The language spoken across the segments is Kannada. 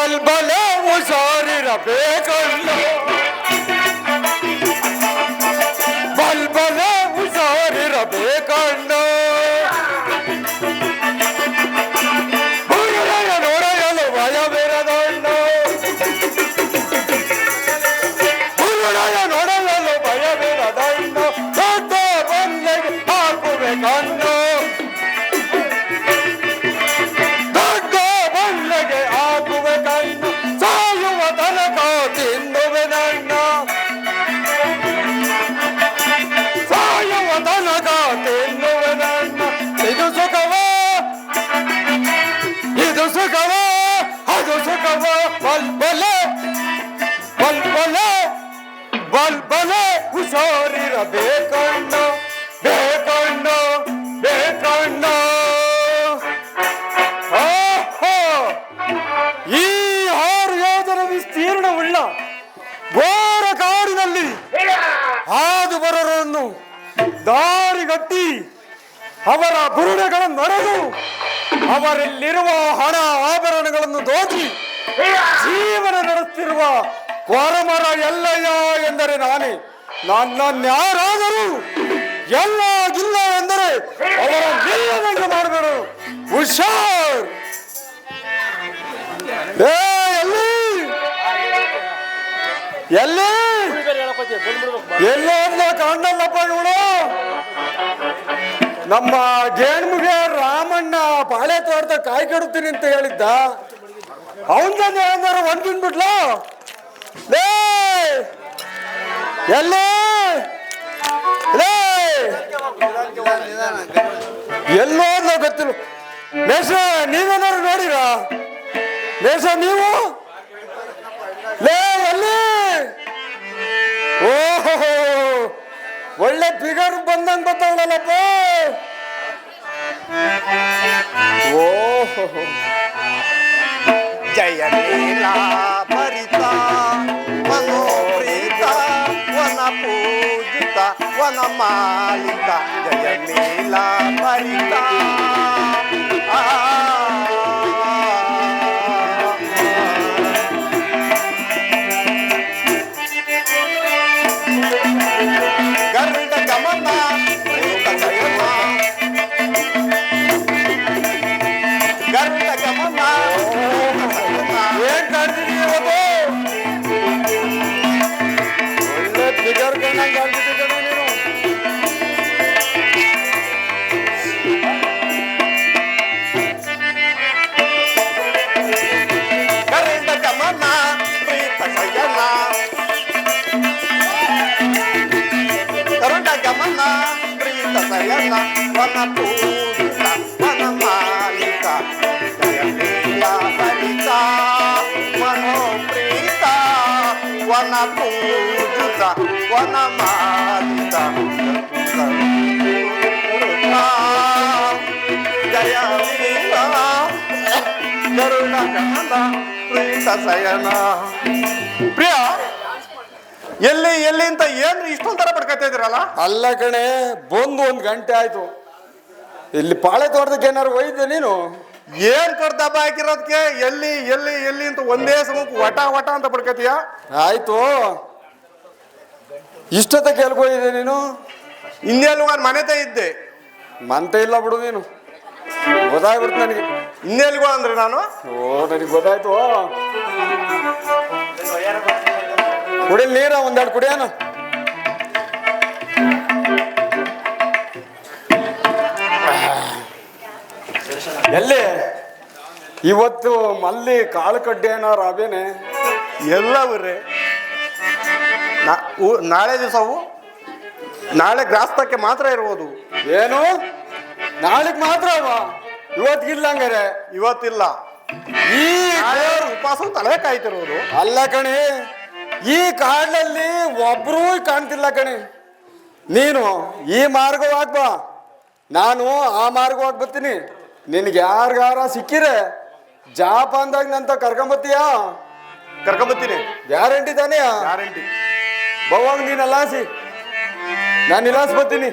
ಬಲ್ಬಲೆ ಹುಷಾರಿರಬೇಕಣ್ಣ, ಬಲ್ಬಲೆ ಹುಷಾರಿರಬೇಕಣ್ಣ. ಹುಡುಗರ ನೋಡಲು ಭಯವಿರದಣ್ಣ, ಹುಡುಗರ ನೋಡಲು ಭಯವಿರದಣ್ಣ. ದೊಡ್ಡ ಬಂದೆಗೆ ಹಾಕುವೆ ಕಣ್ಣು, ದೊಡ್ಡ ಬಂದೆಗೆ ಹಾಕುವೆ ಕಣ್ಣು. ಸಾಯುವ ತನಕ ತಿನ್ನುವೆ ನನ್ನ, ಸಾಯುವ ತನಕ ತಿನ್ನುವೆ ನನ್ನ. ಇದು ಸುಖವ, ಇದು ಸುಖವ, ಅದು ಸುಖವ. ಬಲ್ಬಲೆ ಬಲ್ಬಲೆ ಬಲ್ಬಲೆ ಹುಷಾರಿರಬೇಕಣ್ಣ, ಬೇಕಣ್ಣ ಬೇಕಣ್ಣ. ಈ 6 ಯೋಜನ ವಿಸ್ತೀರ್ಣವುಳ್ಳ ಘೋರ ಕಾಡಿನಲ್ಲಿ ಹಾದು ಬರರನ್ನು ದಾರಿಗಟ್ಟಿ ಅವರ ಬುರುಡೆಗಳನ್ನು ನಡೆದು ಅವರಲ್ಲಿರುವ ಹಣ ಆಭರಣಗಳನ್ನು ದೋಚಿ ಜೀವನ ನಡೆಸುತ್ತಿರುವ ಕೊರಮರ ಎಲ್ಲಯ್ಯ ಎಂದರೆ ನಾನೇ. ನನ್ನನ್ಯಾರಾದರೂ ಎಲ್ಲ ಗಿಲ್ಲ ಎಂದರೆ ಅವರ ನಿಲ್ಲದಂಗೆ ಮಾಡಬೇಡ. ಹುಷಾರ್. ಎಲ್ಲಿ ಎಲ್ಲಿ ಎಲ್ಲ ಕಾಣಲ್ಲಪ್ಪ ಇವಳು. ನಮ್ಮ ಗೇಣ್ಮುಗೆ ರಾಮಣ್ಣ ಬಾಳೆ ತೋಟದ ಕಾಯಿ ಕೆಡುತ್ತೀನಿ ಅಂತ ಹೇಳಿದ್ದ. ಅವನ ಏನಾರ ಒಂದ್ಬಿಟ್ಲ. ಲೇ ಎಲ್ಲೇ ಲೇ ಎಲ್ಲೋ ಗೊತ್ತಿಲ್ಲ. ಮೇಷ ನೀವೇನಾರು ನೋಡಿರ? ಮೇಷ ನೀವು ಲೇ ಎಲ್ಲಿ? ಓಹೋ ಒಳ್ಳೆ ಫಿಗರ್ ಬಂದಂಗ್ ಬರ್ತಾವಳಲ್ಲಪ್ಪ. ಓಹೋ ಜಯ ಲೀಲಾ ಭರಿತ ಮನೋಪ್ರೀತ ವನ ಪೂಜಿತ ವನ ಮಾಲಿಕ ಜಯ ಲೀಲಾ ಭರಿತ. ಗರುಡ ಗಮನ ಶಯನ, ಗರುಡ ಗಮನ ಏನ್ ಕಾಣ್ತಿದೀಯ ಇವತ್ತು? ಒಳ್ಳೆ ಫಿಗರ್ ಕಂಡಂಗ್ ಕಾಣ್ತಿದ್ದೆ ಕಣೋ ನೀನು. ಗರುಡ ಗಮನ ಪ್ರೀತ ಶಯನ, ಗರುಡ ಗಮನ ಪ್ರೀತ ಶಯನ ವನ ಪೂಜಿತ ವನ ಮಾಲಿಕ ಜಯ ಲೀಲಾ ಭರಿತ ಮನೋಪ್ರೀತ ವನ ಪೂಜಿತ ವನ ಮಾಲಿಕ ಜಯ ಲೀಲಾ ಗರುಡ ಗಮನ ಪ್ರೀತ ಶಯನ. ಪ್ರಿಯ ಎಲ್ಲಿ ಎಲ್ಲಿ ಅಂತ ಏನ್ರಿ ಇಷ್ಟೊಂಥರ ಪಡ್ಕೊತಾ ಇದ್ದೀರಲ್ಲ? ಅಲ್ಲ ಕಣೆ, ಬಂದು 1 ಗಂಟೆ ಆಯ್ತು. ಇಲ್ಲಿ ಪಾಳೆ ತೋಟದಕ್ಕೆ ಏನಾರು ಒಯ್ದೆ ನೀನು? ಏನ್ ಕರ್ದ ಹಬ್ಬ ಹಾಕಿರೋದಕ್ಕೆ ಎಲ್ಲಿ ಎಲ್ಲಿ ಎಲ್ಲಿ ಅಂತ ಒಂದೇ ಸಮಕ್ಕೆ ವಟ ವಟ ಅಂತ ಪಡ್ಕತೀಯ? ಆಯ್ತು, ಇಷ್ಟೊತ್ತಕ್ಕೆ ಎಲ್ಗೋಯ್ದೆ ನೀನು? ಇನ್ನೆಲ್ವ ಮನೆತ ಇದ್ದೆ. ಮಂತೆ ಇಲ್ಲ ಬಿಡು ನೀನು, ಗೊತ್ತಾಗ್ಬಿಡ್ತು ನನಗೆ. ಇನ್ನೆಲ್ಗೋ ಅಂದ್ರೆ ನಾನು? ಓ ನನಗೆ ಗೊತ್ತಾಯ್ತು. ಕುಡಿಲ್ ನೀರ ಒಂದೆರಡು ಕುಡಿಯೋಣ. ಎಲ್ಲಿ ಇವತ್ತು ಮಲ್ಲಿ ಕಾಳು ಕಡ್ಡಿ ಏನಾರು ಅವೇನೆ? ಎಲ್ಲ ಬರ್ರಿ ನಾಳೆ ದಿವಸವು ನಾಳೆ ಗ್ರಾಸ್ತಕ್ಕೆ ಮಾತ್ರ ಇರ್ಬೋದು. ಏನು ನಾಳೆಗ್ ಮಾತ್ರ ಅವ? ಇವತ್ತಿಗಿಲ್ಲ ಹಂಗಾರೆ? ಇವತ್ತಿಲ್ಲ, ಈ ಉಪವಾಸ ತಲೆ ಕಾಯ್ತಿರೋದು. ಅಲ್ಲ ಕಣೆ, ಈ ಕಾಡಿನಲ್ಲಿ ಒಬ್ರೂ ಕಾಣ್ತಿಲ್ಲ ಕಣೆ. ನೀನು ಈ ಮಾರ್ಗವಾಗಿ ಬಾ, ನಾನು ಆ ಮಾರ್ಗವಾಗಿ ಬರ್ತೀನಿ. ನಿನಗೆ ಯಾರಿಗಾರ ಸಿಕ್ಕಿರೆ ಜಾಪಾನ್ದಾಗ ನಂತ ಕರ್ಕೊಂಬತ್ತೀಯಾ? ಕರ್ಕೊಂಬತ್ತೀನಿ. ಗ್ಯಾರಂಟಿ ತಾನೇ? ಗ್ಯಾರಂಟಿ. ಬವಾಗ ನೀನು ಅಲ್ಲಾಸಿ, ನಾನು ಇಲ್ಲಾಸ್ ಬರ್ತೀನಿ.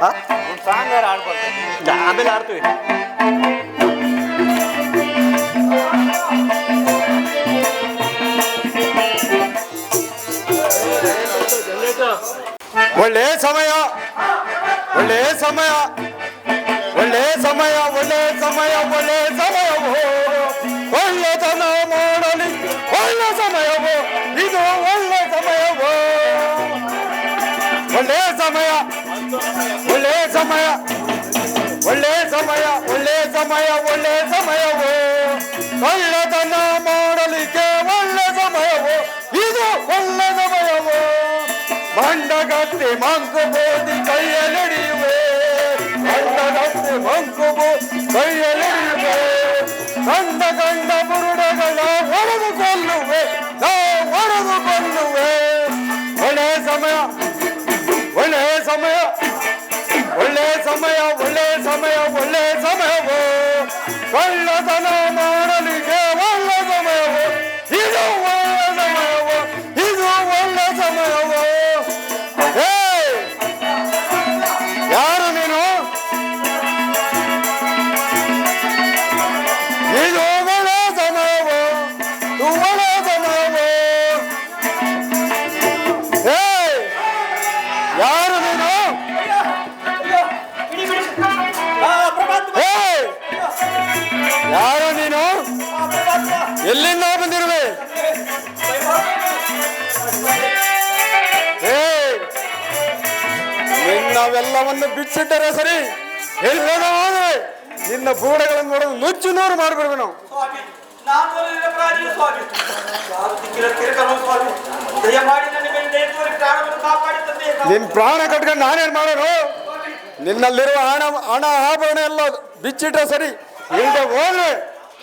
ಒಂದು ಸಾಂಗ್ ಆಡ್ಬೋದು, ಆಮೇಲೆ ಆಡ್ತೀವಿ. ಒಳ್ಳೆ ಸಮಯ, ಒಳ್ಳೆ ಸಮಯ, ಒಳ್ಳೆ ಸಮಯ, ಒಳ್ಳೆ ಸಮಯ, ಒಳ್ಳೆ ಸಮಯವೋ, ಒಳ್ಳೆತನ ಮಾಡಲಿ ಒಳ್ಳೆ ಸಮಯವೋ, ಇದು ಒಳ್ಳೆ ಸಮಯವೋ, ಒಳ್ಳೆ ಸಮಯ, ಒಳ್ಳೆ ಸಮಯ, ಒಳ್ಳೆ ಸಮಯ, ಒಳ್ಳೆ ಸಮಯ, ಒಳ್ಳೆ ಸಮಯವೋ, ಒಳ್ಳೆತನ ಮಾಡಲಿಕ್ಕೆ ಒಳ್ಳೆ ಸಮಯವೋ, ಇದು ಒಳ್ಳೆ ಸಮಯವೋ, ಮಂಡಗತ್ತಿ ಮಂಕು ಬೋದಿ ಕೈಯಲ್ಲಿಡಿಯುವೆ, ಮಂಡಗತ್ತಿ ಮಂಕು ಕೈಯಲ್ಲಿಡಿಯುವೆ, ಕಂಡ ಕಂಡ ಬುರುಡೆಗಳ ಒಡೆದು ಕೊಲ್ಲುವೆ, ಒಡೆದು ಕೊಲ್ಲುವೆ, ಒಳ್ಳೆ ಸಮಯ, ಒಳ್ಳೆ ಸಮಯ, ಒಳ್ಳೆ ಸಮಯ, ಒಳ್ಳೆ ಸಮಯ, ಒಳ್ಳೆ ಸಮಯವೋ, ಕಳ್ಳತನ ಮಾಡಲಿಕ್ಕೆ ಒಳ್ಳೆ ಸಮಯವೋ, ಇದು ಒಳ್ಳೆ ಸಮಯವೋ, ಇದು ಒಳ್ಳೆ ಸಮಯವೋ. ಯಾರು ನೀನು? ಇದು ಒಳ್ಳೆ ಸಮಯವೋ, ಒಳ್ಳೆ ಸಮಯವೋ. ಯಾರು ನೀನು? ಯಾರು ನೀನು? ಎಲ್ಲಿಂದ ಬಂದಿರುವೆ? ನಿನ್ನವೆಲ್ಲವನ್ನು ಬಿಚ್ಚಿಟ್ಟರೆ ಸರಿ, ಹೇಳಿದ್ರೆ ನಿನ್ನ ಬೂಡೆಗಳನ್ನು ನೋಡೋದು ನುಚ್ಚು ನೂರು ಮಾಡಿಬಿಡ್ಬೇಕು ನಾವು. ನಿನ್ ಪ್ರಾಣ ಕಟ್ಕೊಂಡು ನಾನೇನ್ ಮಾಡೋನು? ನಿನ್ನಲ್ಲಿರುವ ಹಣ ಆಭರಣ ಎಲ್ಲ ಬಿಚ್ಚಿಟ್ರೆ ಸರಿ, ಇಲ್ಲದೆ ಹೋದ್ರೆ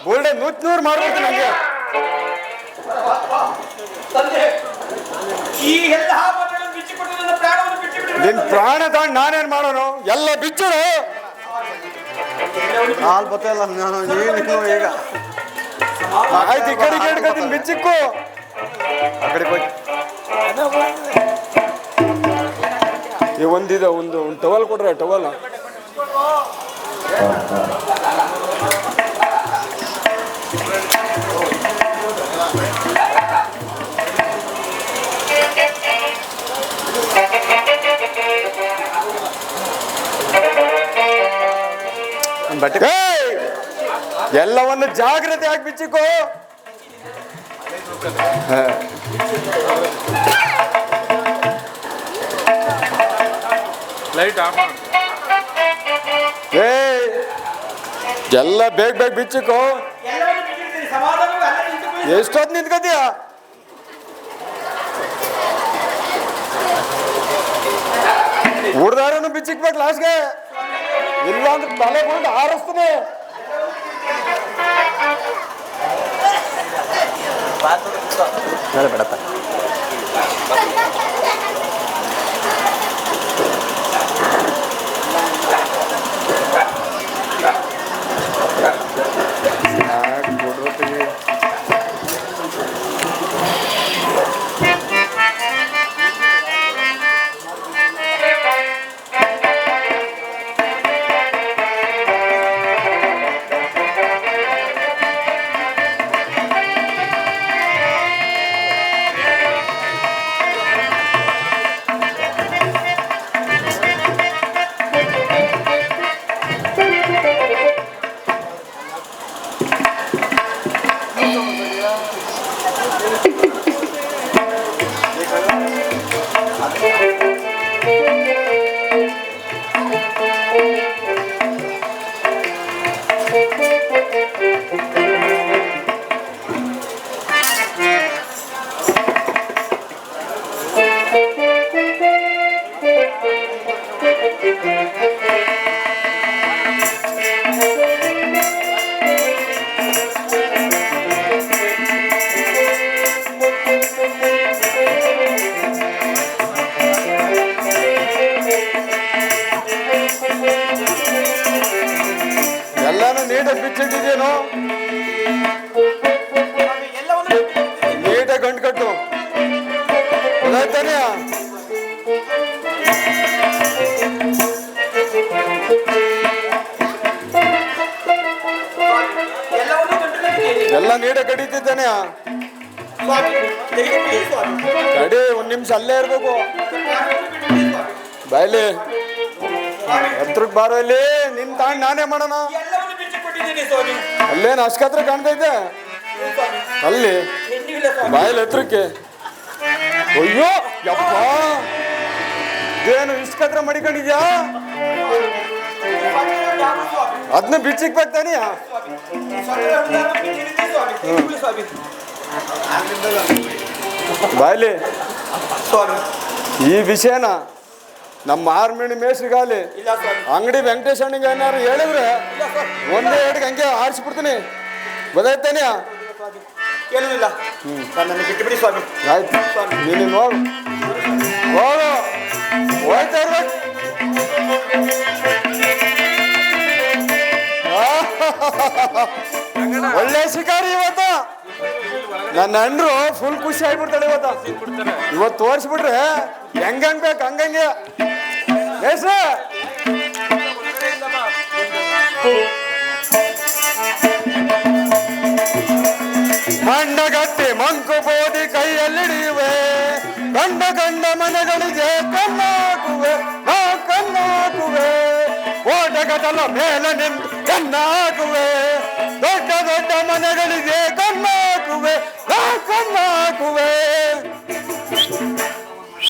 ಬೂಡೆ ನುಚ್ಚು ನೂರು ಮಾಡ್ಬೇಕು ನನಗೆ. ನಿನ್ ಪ್ರಾಣ ತಗೊಂಡು ನಾನೇನ್ ಮಾಡೋನು? ಎಲ್ಲ ಬಿಚ್ಚರು ಹಾಲು ಬತ್ತಲ್ಲ ಈಗ ಆಯ್ತು. ಈ ಕಡೆಗೆ ಇಟ್ಕೊತೀನಿ, ಬಿಚ್ಚಿಕ್ಕು ಆ ಕಡೆ ಹೋಗಿ. ಒಂದಿದೆ, ಒಂದು ಟವಲ್ ಕೊಡ್ರೆ, ಟವಲ್. ಬಟ್ಟೆ ಎಲ್ಲವನ್ನು ಜಾಗ್ರತೆ ಆಗಿ ಬಿಚ್ಚಿಕೋ. ಲೈಟ್ ಆಫ್ ಮಾಡು. ಎಲ್ಲ ಬೇಗ ಬೇಗ ಬಿಚ್ಚಿಕೋ. ಎಷ್ಟೊತ್ತು ನಿಂತ್ಕೋತೀಯ? ಹುಡ್ದಾರನು ಬಿಚ್ಚಿಕ್ಬೇಕು ಲಾಸ್ಟ್ಗೆ, ಇಲ್ಲ ಅಂದ್ರೆ ತಲೆ ಕೊಂಡು ಹಾರಿಸ್ತಾನೆ. ಬೇಡಪ್ಪ. ಎಲ್ಲಾನು ನೀಟಾಗಿ ಬಿಚ್ಚಿಟ್ಟಿದ್ದೇನು? ನೀಟಾಗಿ ಗಂಟು ಕಟ್ಟು, ಗೊತ್ತಾಯ್ತಾನೆ? ಕಡೆ ಕಡಿತಿದ್ದಾನೆ ಕಡಿ ಒಂದ್ ನಿಮಿಷ ಅಲ್ಲೇ ಇರ್ಬೇಕು ಬಾಯ್ಲಿ ಹತ್ರಕ್ ಬಾರೋ ಇಲ್ಲಿ ನಿನ್ ತಾಂಡ್ ನಾನೇ ಮಾಡೋಣ ಎಲ್ಲವನ್ನು ಬಿಚ್ಚಿಕೊಟ್ಟಿದ್ದೀನಿ ಸ್ವಾಮಿ. ಅಲ್ಲೇನು ಅಷ್ಕತ್ರ ಕಾಣ್ತೈತೆ ಸ್ವಾಮಿ, ಅಲ್ಲಿ ಹೆಣ್ಣಿಲ್ಲ ಸ್ವಾಮಿ. ಬಾಯಲ್ಲಿ ಹತ್ರಕ್ಕೆ ಅಯ್ಯೋ ಯಪ್ಪ ಇದೇನು ಇಷ್ಕತ್ರ ಮಡಿಕೊಂಡಿದ್ಯಾ ಯಾರು ಸ್ವಾಮಿ? ಅದನ್ನ ಬಿಚ್ಚಿಕ್ಬೇಕು ತಾನೇ ಸ್ವಾಮಿ, ಬಿಚ್ಚಿಟ್ಟಿದ್ದೀನಿ ಸ್ವಾಮಿ. ಹೆಣ್ಣಿಲ್ಲ ಸ್ವಾಮಿ. ಬಾಯ್ಲಿ ಸ್ವಾಮಿ, ಈ ವಿಷಯನ ನಮ್ಮ ಆರ್ಮಿಣಿ ಮೇಸ್ರಿಗಾಲಿ ಇಲ್ಲ ಸ್ವಾಮಿ. ಅಂಗಡಿ ವೆಂಕಟೇಶ್ ಅಣ್ಣಗೆ ಏನಾರು ಹೇಳಿದ್ರೆ ಇಲ್ಲ ಸ್ವಾಮಿ. ಒಂದೇ ಎರಡು ಹಂಗೆ ಆರಿಸ್ಬಿಡ್ತೀನಿ ಗೊತ್ತಾಯ್ತಾನೆ ಸ್ವಾಮಿ, ಏನೂ ಇಲ್ಲ. ಸ್ವಾಮಿ, ನನ್ನ ಬಿಟ್ಟುಬಿಡಿ ಸ್ವಾಮಿ. ಆಯ್ತು ನೀನು ನೋಡು ಹೋಗು ಹೋಯ್ತಾ ಇರ್ಬೇಕು ಒಳ್ಳೆ ಶಿಕಾರಿ ಇವತ್ತ ನನ್ನ ಅಣ್ಣರು ಫುಲ್ ಖುಷಿ ಆಗ್ಬಿಡ್ತಾಳೆ ಇವತ್ತು ತೋರಿಸ್ಬಿಟ್ರೆ ಹೆಂಗಂಗ್ ಬೇಕು ಹಂಗಂಗೆ ಬೇಸ್ರ ಮಂಡಗಟ್ಟಿ ಮಂಕು ಬೋದಿ ಕೈಯಲ್ಲಿಡಿಯುವೆ ಗಂಡ ಗಂಡ ಮನೆಗಳಿಗೆ ಕಣ್ಣಾಕುವೆ ನಾ ಕಣ್ಣಾಕುವೆ ಓಟಗಟಲ ಮೇಲೆ ನಿಂತು ಕಣ್ಣಾಕುವೆ ದೊಡ್ಡ ದೊಡ್ಡ ಮನೆಗಳಿಗೆ ಕಣ್ಣಾಕುವೆ ನಾ ಕಣ್ಣಾಕುವೆ